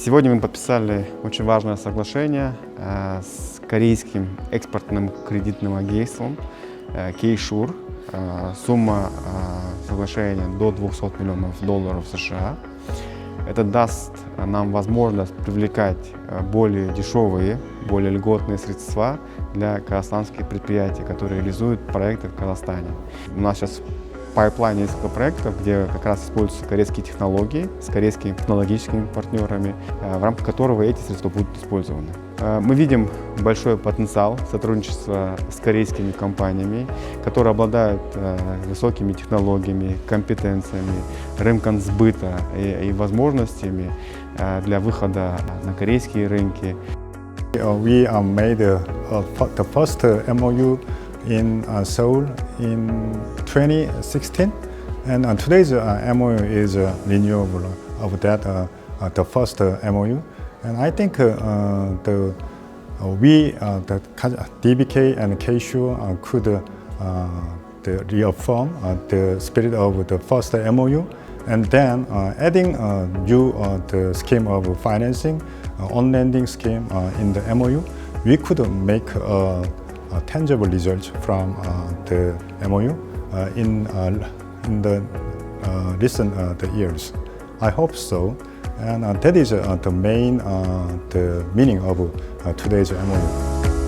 Сегодня мы подписали очень важное соглашение с корейским экспортным кредитным агентством Кейшур. Сумма соглашения до $200 миллионов США. Это даст нам возможность привлекать более дешевые, более льготные средства для казахстанских предприятий, которые реализуют проекты в Казахстане. У нас сейчас в пайплайне несколько проектов, где как раз используются корейские технологии с корейскими технологическими партнерами, в рамках которого эти средства будут использованы. Мы видим большой потенциал сотрудничества с корейскими компаниями, которые обладают высокими технологиями, компетенциями, рынком сбыта и возможностями для выхода на корейские рынки. We made the first MOU in Seoul in 2016, and today's MOU is renewable of that the first MOU. And I think the DBK and KSU could reaffirm the spirit of the first MOU, and then adding new the scheme of financing, on-lending scheme in the MOU, we could make a tangible result from the MOU in the recent years. I hope so. And that is the main the meaning of today's MOU.